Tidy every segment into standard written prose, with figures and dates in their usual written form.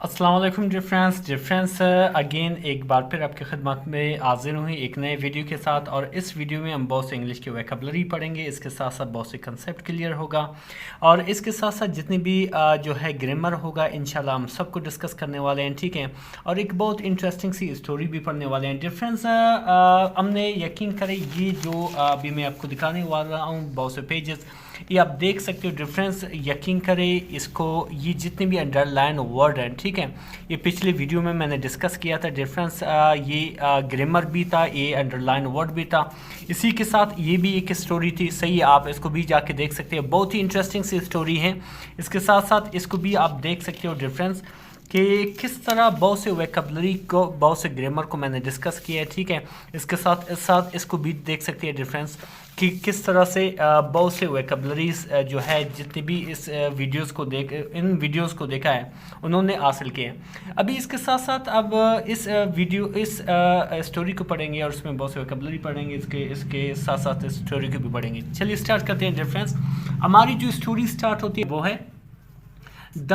अस्सलाम वालेकुम dear friends again एक बार फिर आपकी खिदमत में हाजिर हुई एक नए वीडियो के साथ। और इस वीडियो में हम बहुत से इंग्लिश की वोकैबुलरी पढ़ेंगे, इसके साथ साथ बहुत से कंसेप्ट क्लियर होगा और इसके साथ साथ जितनी भी जो है ग्रामर होगा इंशाल्लाह हम सबको डिस्कस करने वाले हैं, ठीक है। और एक बहुत इंटरेस्टिंग सी स्टोरी भी पढ़ने वाले हैं। डियर फ्रेंड्स हमने यकीन करें ये जो अभी मैं आपको दिखाने वाला हूँ बहुत से पेजेस, ये आप देख सकते हो डिफरेंस। यकीन करें इसको, ये जितने भी अंडरलाइन वर्ड हैं, ठीक है, ये पिछले वीडियो में मैंने डिस्कस किया था डिफरेंस। ये ग्रामर भी था, ये अंडरलाइन वर्ड भी था, इसी के साथ ये भी एक स्टोरी थी। सही है, आप इसको भी जाके देख सकते हैं, बहुत ही इंटरेस्टिंग सी स्टोरी है। इसके साथ साथ इसको भी आप देख सकते हो डिफरेंस कि किस तरह बहुत से वोकैबुलरी को, बहुत से ग्रामर को मैंने डिस्कस किया है, ठीक है। इसके साथ साथ इसको भी देख सकते हैं डिफरेंस कि किस तरह से बहुत से वोकैबुलरीज जो है जितने भी इस इन वीडियोस को देखा है उन्होंने हासिल किए हैं। अभी इसके साथ साथ अब इस स्टोरी को पढ़ेंगे और उसमें बहुत से वोकैबुलरी पढ़ेंगे, इसके साथ साथ इस स्टोरी को भी पढ़ेंगे। चलिए स्टार्ट करते हैं डिफरेंस। हमारी जो स्टोरी स्टार्ट होती है वो है द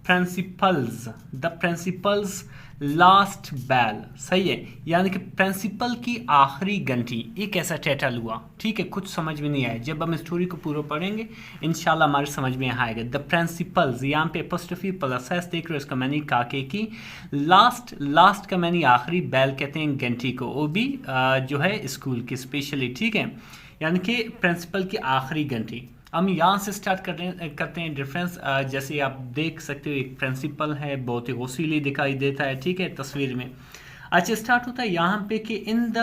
प्रिंसिपल्स लास्ट बैल। सही है, यानी कि प्रिंसिपल की आखिरी घंटी। एक ऐसा टाइटल हुआ, ठीक है, कुछ समझ में नहीं आया। जब हम स्टोरी को पूरा पढ़ेंगे इंशाल्लाह हमारे समझ में आएगा। द प्रिंसिपल्स, यहाँ पे एपोस्ट्रोफी प्लस एस देख रहे हो, इसका मैंने काके की। लास्ट का मैंने आखिरी, बैल कहते हैं घंटी को, वो भी जो है स्कूल की स्पेशली, ठीक है, यानी कि प्रिंसिपल की आखिरी घंटी। हम यहाँ से स्टार्ट करते हैं डिफरेंस। जैसे आप देख सकते हो एक प्रिंसिपल है, बहुत ही गौसीली दिखाई देता है, ठीक है, तस्वीर में। अच्छा, स्टार्ट होता है यहाँ पे कि in the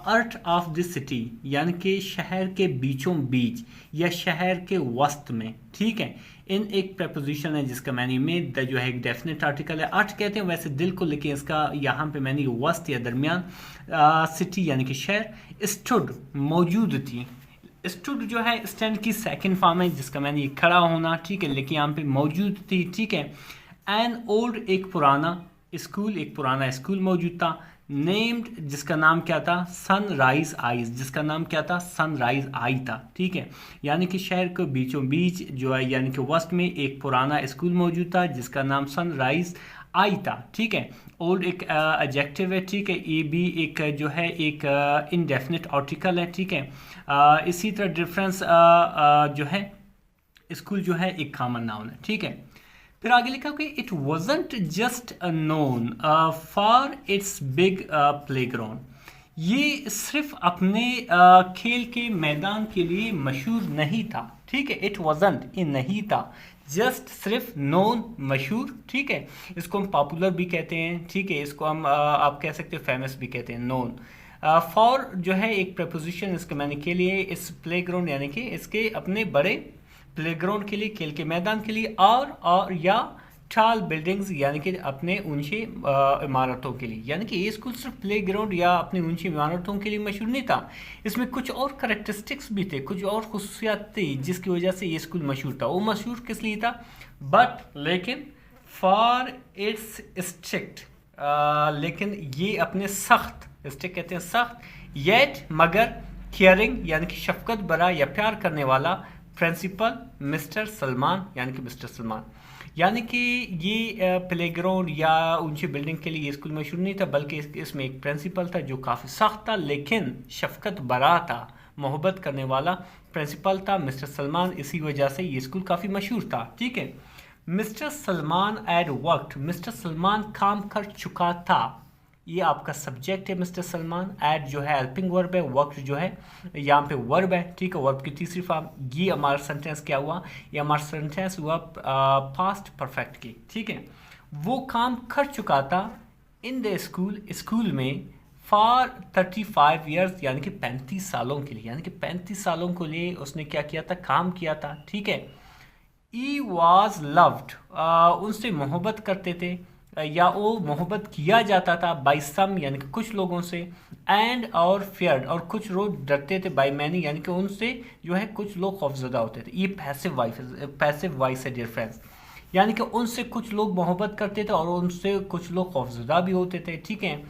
earth of the city, यानी कि शहर के बीचों बीच या शहर के वस्त में, ठीक है। इन एक प्रपोजिशन है जिसका मैंने में द जो है एक डेफिनेट आर्टिकल है। अर्थ कहते हैं वैसे दिल को, लेकिन इसका यहाँ पे मैंने वस्त या दरमियान, सिटी यानी कि शहर, स्टूड मौजूद थी। स्टूड जो है स्टैंड की सेकंड फॉर्म है जिसका मैंने ये खड़ा होना, ठीक है, लेकिन यहाँ पे मौजूद थी, ठीक है। एन ओल्ड, एक पुराना स्कूल मौजूद था। नेम्ड, जिसका नाम क्या था, सनराइज आइज, जिसका नाम क्या था, सनराइज आई था, ठीक है। यानी कि शहर के बीचों बीच जो है यानी कि वस्ट में एक पुराना स्कूल मौजूद था जिसका नाम सनराइज आई था, ठीक है। ओल्ड एक एडजेक्टिव है, ठीक है। ये भी एक जो है एक इनडेफिनिट आर्टिकल है, ठीक है। इसी तरह डिफरेंस जो है स्कूल जो है एक कॉमन नाउन है, ठीक है। फिर आगे लिखा कि it wasn't just known for its big playground. ये सिर्फ अपने खेल के मैदान के लिए मशहूर नहीं था, ठीक है। इट वाजंट, ये नहीं था, जस्ट सिर्फ, नोन मशहूर, ठीक है। इसको हम पॉपुलर भी कहते हैं, ठीक है। इसको हम आप कह सकते हो फेमस भी कहते हैं, नोन। फॉर जो है एक प्रपोजिशन इसके मैंने के लिए, इस प्लेग्राउंड यानी कि इसके अपने बड़े प्लेग्राउंड के लिए, खेल के मैदान के लिए, और या टाल बिल्डिंग्स यानी कि अपने ऊंची इमारतों के लिए। यानी कि ये स्कूल सिर्फ प्लेग्राउंड या अपनी ऊंची इमारतों के लिए मशहूर नहीं था, इसमें कुछ और करैक्टरिस्टिक्स भी थे, कुछ और खुसूसियात थी जिसकी वजह से ये स्कूल मशहूर था। वो मशहूर किस लिए था, लेकिन फॉर इट्स स्ट्रिक्ट, लेकिन ये अपने सख्त, स्ट्रिक्ट कहते हैं सख्त, येट मगर, केयरिंग यानी कि शफकत भरा या प्यार करने वाला प्रिंसिपल मिस्टर सलमान, यानी कि मिस्टर सलमान। यानी कि ये प्लेग्राउंड या ऊंची बिल्डिंग के लिए ये स्कूल मशहूर नहीं था, बल्कि इसमें एक प्रिंसिपल था जो काफ़ी सख्त था लेकिन शफकत भरा था, मोहब्बत करने वाला प्रिंसिपल था मिस्टर सलमान। इसी वजह से ये स्कूल काफ़ी मशहूर था, ठीक है। Mister Salman had worked, mister Salman काम कर चुका था, ये आपका सब्जेक्ट है मिस्टर सलमान। एड जो है हेल्पिंग वर्ब है, वर्क जो है यहाँ पे वर्ब है, ठीक है, वर्ब की तीसरी फॉर्म। ये हमारा सेंटेंस क्या हुआ, ये हमारा सेंटेंस हुआ पास्ट परफेक्ट की, ठीक है। वो काम कर चुका था इन द स्कूल में फॉर 35 ईयर्स, यानी कि 35 सालों के लिए, यानी कि 35 सालों के लिए उसने क्या किया था, काम किया था, ठीक है। ई वॉज लव्ड, उनसे मोहब्बत करते थे या वो मोहब्बत किया जाता था, बाई सम यानी कि कुछ लोगों से, एंड और फेयर्ड और कुछ लोग डरते थे, बाई मैनी यानी कि उनसे जो है कुछ लोग खौफजदा होते थे। ये पैसिव वॉइस है डियर फ्रेंड्स, यानी कि उनसे कुछ लोग मोहब्बत करते थे और उनसे कुछ लोग खौफजदा भी होते थे, ठीक है।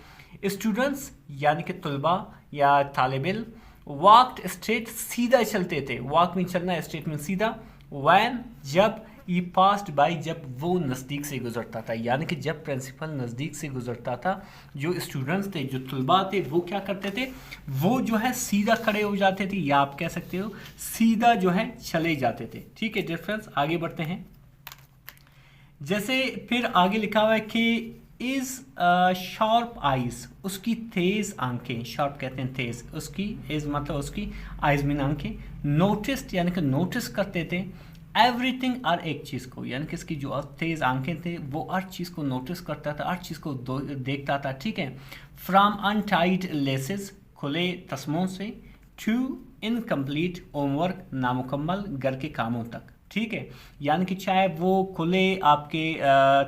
स्टूडेंट्स यानी कि तलबा या तालिब इल्म, वॉकड स्ट्रेट सीधा चलते थे, वॉक में चलना, स्ट्रेट में सीधा, वैन जब, ये पास्ड बाय जब वो नज़दीक से गुजरता था, यानी कि जब प्रिंसिपल नज़दीक से गुजरता था, जो स्टूडेंट्स थे, जो तलबा थे, वो क्या करते थे, वो जो है सीधा खड़े हो जाते थे, या आप कह सकते हो सीधा जो है चले जाते थे। ठीक है डिफरेंस, आगे बढ़ते हैं। जैसे फिर आगे लिखा हुआ है कि इज शार्प आइज, उसकी तेज आंखें, शार्प कहते हैं तेज, उसकी इज मतलब उसकी, आइज मीन आंखें, नोटिस्ड यानी कि नोटिस करते थे, एवरीथिंग हर एक चीज़ को, यानी कि इसकी जो तेज आंखें थे वो हर चीज़ को नोटिस करता था, हर चीज़ को देखता था। ठीक है, फ्रॉम अनटाइड लेसेस, खुले तस्मों से, टू इनकम्प्लीट होमवर्क, नामुकम्मल घर के कामों तक। ठीक है, यानी कि चाहे वो खुले आपके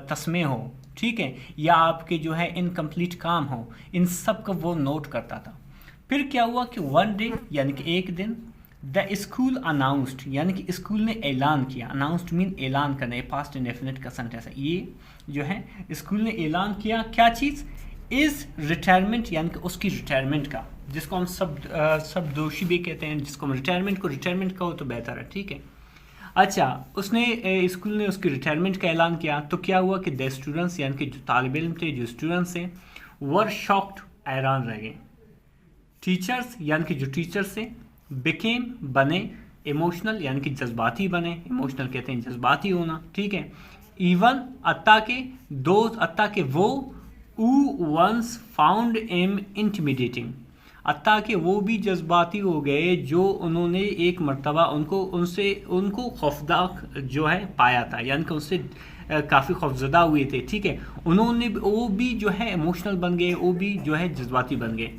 तस्मे हो, ठीक है, या आपके जो है इनकम्प्लीट काम हो, इन सब को वो नोट करता था। फिर क्या हुआ कि वन डे यानी कि एक दिन, द स्कूल अनाउंस्ड, यानी कि स्कूल ने ऐलान किया, अनाउंस्ड मीन ऐलान करना, पास्ट इंडेफिनिट का सेंटेंस है ये जो है, स्कूल ने ऐलान किया क्या चीज़, इज रिटायरमेंट, यानी कि उसकी रिटायरमेंट का, जिसको हम सब दोषी भी कहते हैं, जिसको हम रिटायरमेंट कहो तो बेहतर है। ठीक है, अच्छा, उसने स्कूल ने उसकी रिटायरमेंट का ऐलान किया, तो क्या हुआ कि द स्टूडेंट्स, यानी कि जो तालिब इल्म थे, जो स्टूडेंट्स हैं, वर शॉक्ड, हैरान रह गए। टीचर्स, यानी कि जो टीचर्स थे, बिकेम, बने, इमोशनल, यानी कि जज्बाती बने, इमोशनल कहते हैं जज्बाती होना। ठीक है, इवन, अत्ता के, दोज, अत्ता के वो, वंस फाउंड एम इंटिमिडेटिंग, अत्ता कि वो भी जज्बाती हो गए जो उन्होंने एक मर्तबा उनको खौफनाक जो है पाया था, यानी कि उससे काफ़ी खौफजदा हुए थे। ठीक है, वो भी जो है इमोशनल बन गए, वो भी जो है जज्बाती बन गए।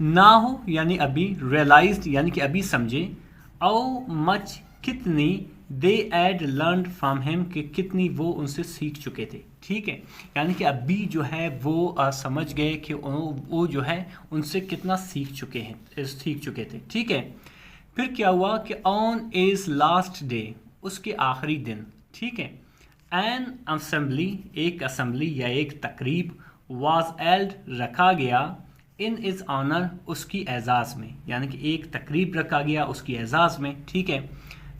ना हो यानी अभी, रियलाइज्ड यानी कि अभी समझे, औ मच कितनी, they had learn from him कि कितनी वो उनसे सीख चुके थे। ठीक है, यानी कि अभी जो है वो समझ गए कि वो जो है उनसे कितना सीख चुके थे। ठीक है, फिर क्या हुआ कि ऑन इज लास्ट डे, उसके आखिरी दिन। ठीक है, एन असेंबली, एक असेंबली या एक तकरीब, वाज एल्ड, रखा गया, इन इज ऑनर, उसकी एजाज़ में, यानी कि एक तकरीब रखा गया उसकी एजाज़ में। ठीक है,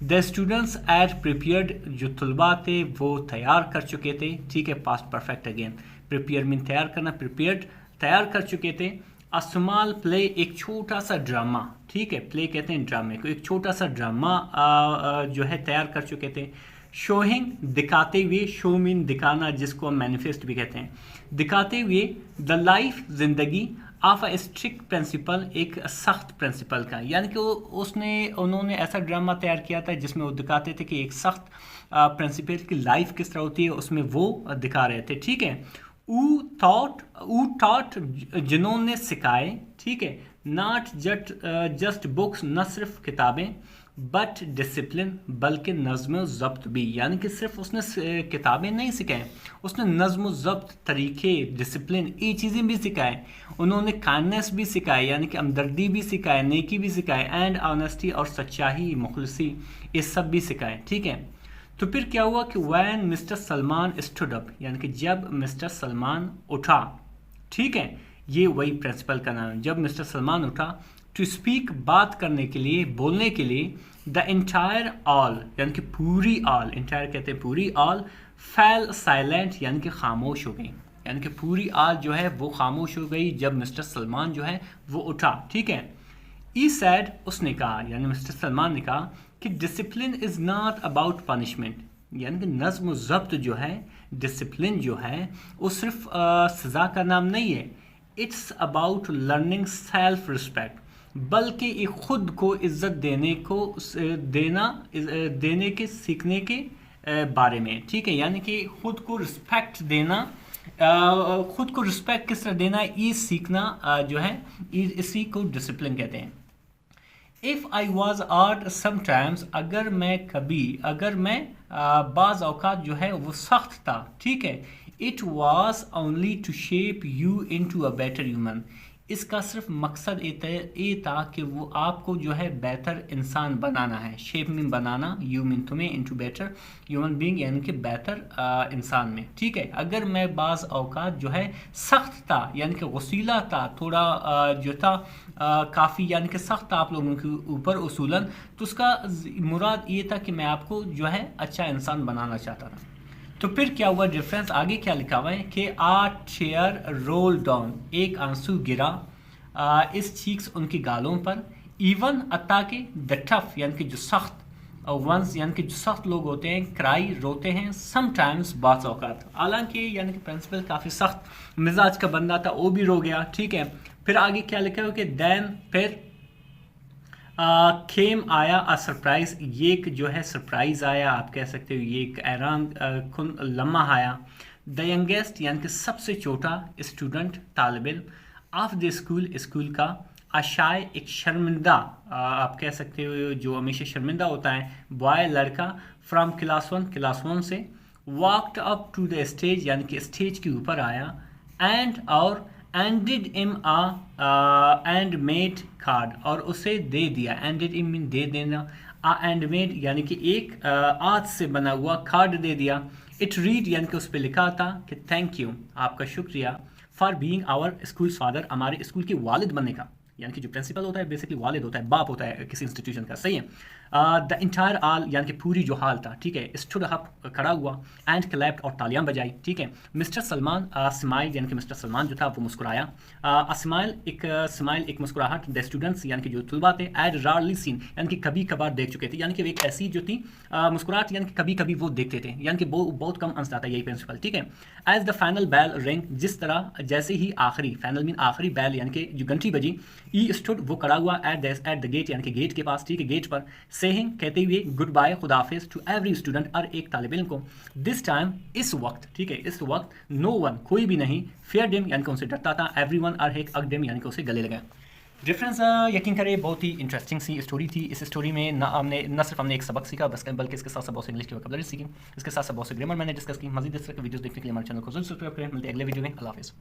द स्टूडेंट्स एट प्रिपेयर्ड, जो तलबा थे वो तैयार कर चुके थे। ठीक है, past perfect again, prepare mean तैयार करना, प्रिपेयर्ड तैयार कर चुके थे। अ स्मॉल प्ले, एक छोटा सा ड्रामा। ठीक है, प्ले कहते हैं ड्रामे को, एक छोटा सा ड्रामा जो है तैयार कर चुके थे। शोइंग, दिखाते हुए, शो मीन दिखाना, जिसको हम मैनिफेस्ट भी कहते हैं, दिखाते हुए, द लाइफ, जिंदगी, ऑफ अ स्ट्रिक्ट प्रिंसिपल, एक सख्त प्रिंसिपल का, यानी कि उन्होंने ऐसा ड्रामा तैयार किया था जिसमें वो दिखाते थे कि एक सख्त प्रिंसिपल की लाइफ किस तरह होती है, उसमें वो दिखा रहे थे। ठीक है, ऊ टॉट, जिन्होंने सिखाए। ठीक है, नॉट जस्ट बुक्स, न सिर्फ किताबें, बट डिसिप्लिन, बल्कि नज़्म ज़ब्त भी, यानी कि सिर्फ उसने किताबें नहीं सिखाएं, उसने नज़्म ज़ब्त, तरीके, डिसिप्लिन, ये चीज़ें भी सिखाए। उन्होंने काइंडनेस भी सिखाए, यानी कि हमदर्दी भी सिखाए, नेकी भी सिखाए, एंड ऑनेस्टी, और सच्चाई, मुखलसी, ये सब भी सिखाए। ठीक है, तो फिर क्या हुआ कि when mister Salman stood up, यानी कि जब मिस्टर सलमान उठा। ठीक है, ये वही प्रिंसिपल का नाम है, जब मिस्टर सलमान उठा, टू स्पीक, बात करने के लिए, बोलने के लिए, द इंटायर ऑल, यानी कि पूरी ऑल, इंटायर कहते हैं पूरी ऑल, फैल साइलेंट, यानी कि खामोश हो गई, यानी कि पूरी ऑल जो है वो खामोश हो गई जब मिस्टर सलमान जो है वो उठा। ठीक है, ई सैड, उसने कहा, यानी मिस्टर सलमान ने कहा कि discipline is not about punishment, यानी कि नज़्म ज़ब्त जो है, डिसिप्लिन जो है, वो सिर्फ सज़ा का नाम नहीं है, it's about learning self respect, बल्कि ये खुद को इज्जत देने के सीखने के बारे में। ठीक है, यानी कि खुद को रिस्पेक्ट देना, खुद को रिस्पेक्ट किस तरह देना, ये सीखना जो है, इसी को डिसिप्लिन कहते हैं। If I was art sometimes, अगर मैं बाज़ औक़ात जो है वो सख्त था। ठीक है, it was only to shape you into a better human, اس کا صرف مقصد یہ تھا کہ وہ آپ کو جو ہے بہتر انسان بنانا ہے. شیپ میں بنانا، یو مین تمہیں، انٹو بیٹر ہیومن بینگ یعنی کہ بہتر انسان میں. ٹھیک ہے، اگر میں بعض اوقات جو ہے سخت تھا یعنی کہ غصیلا تھا، تھوڑا جو تھا کافی یعنی کہ سخت تھا آپ لوگوں کے اوپر اصولاً، تو اس کا مراد یہ تھا کہ میں آپ کو جو ہے اچھا انسان بنانا چاہتا تھا. تو پھر کیا ہوا ڈفرینس، آگے کیا لکھا ہوا ہے کہ ٹیئر رول ڈاؤن، ایک آنسو گرا اس چیکس ان کی گالوں پر، ایون حتیٰ کہ دا ٹف یعنی کہ جو سخت ونس یعنی کہ جو سخت لوگ ہوتے ہیں، کرائی روتے ہیں، سم ٹائمز بعض اوقات. حالانکہ یعنی کہ پرنسپل کافی سخت مزاج کا بندہ تھا، وہ بھی رو گیا. ٹھیک ہے، پھر آگے کیا لکھا ہوا کہ دین پھر کھیم آیا سرپرائز، یہ ایک جو ہے سرپرائز آیا، آپ کہہ سکتے ہو یہ ایک حیران کن لمحہ آیا. دا ینگیسٹ یعنی کہ سب سے چھوٹا اسٹوڈنٹ طالب علم آف دا اسکول کا، اشائے ایک شرمندہ آپ کہہ سکتے ہو جو ہمیشہ شرمندہ ہوتا ہے، بوائے لڑکا، فرام کلاس 1 سے، walked up to the stage یعنی کہ اسٹیج کے اوپر آیا، اینڈ اور اینڈڈ ام اینڈ میڈ کارڈ اور اسے دے دیا. اینڈڈ ام مین دے دینا، اینڈ میڈ یعنی کہ ایک آج سے بنا ہوا کارڈ دے دیا. اٹ ریڈ یعنی کہ اس پہ لکھا تھا کہ تھینک یو، آپ کا شکریہ، for being our school's father, ہمارے اسکول کے والد بننے کا. یعنی کہ جو پرنسپل ہوتا ہے بیسکلی والد ہوتا ہے، باپ ہوتا ہے کسی انسٹیٹیوشن کا. صحیح ہے. دا انٹائر آل یعنی کہ پوری جو حال تھا. ٹھیک ہے، اسٹوڈ اپ کھڑا ہوا، اینڈ کلیپڈ اور تالیاں بجائی. ٹھیک ہے. مسٹر سلمان اسمائل یعنی کہ مسٹر سلمان جو تھا وہ مسکرایا. اسمائل ایک مسکراہٹ. دا اسٹوڈنٹس یعنی کہ جو طلباء تھے، ایڈ رارلی سین یعنی کہ کبھی کبھار دیکھ چکے تھے، یعنی کہ ایک ایسی جو تھی مسکراہٹ یعنی کہ کبھی کبھی وہ دیکھتے تھے، یعنی کہ بہت کم انس آتا ہے یہی پرنسپل. ٹھیک ہے. ایز دا فائنل بیل رنگ، جس طرح جیسے ہی آخری فائنل مین آخری بیل یعنی کہ جو گھنٹی بجی، ای اسٹوڈ وہ کھڑا ہوا ایٹ دا گیٹ یعنی کہ گیٹ کے پاس. ٹھیک ہے، گیٹ پر، سیہنگ کہتے ہوئے گڈ بائے خداحافظ ٹو ایوری اسٹوڈنٹ اور ایک طالب علم کو. دس ٹائم اس وقت، ٹھیک ہے اس وقت، نو ون کوئی بھی نہیں، فیئر ڈیم یعنی کہ ان سے ڈرتا تھا، ایوری ون اور ایک اگڈم یعنی کہ اسے گلے لگا. ڈفرینس یقین کرے بہت ہی انٹرسٹنگ سی اسٹوری تھی. اس اسٹوری میں نہ صرف ہم نے ایک سبق سیکھا بلکہ اس کے ساتھ ساتھ بہت سے انگلش کی وکیبلری سیکھی، اس کے ساتھ ساتھ بہت سے گرامر میں نے ڈسکس کی. مزید اس طرح کے ویڈیوز دیکھنے کے لیے ہمارے چینل کو ضرور سبسکرائب کریں. ملتے ہیں اگلے ویڈیو میں. اللہ حافظ.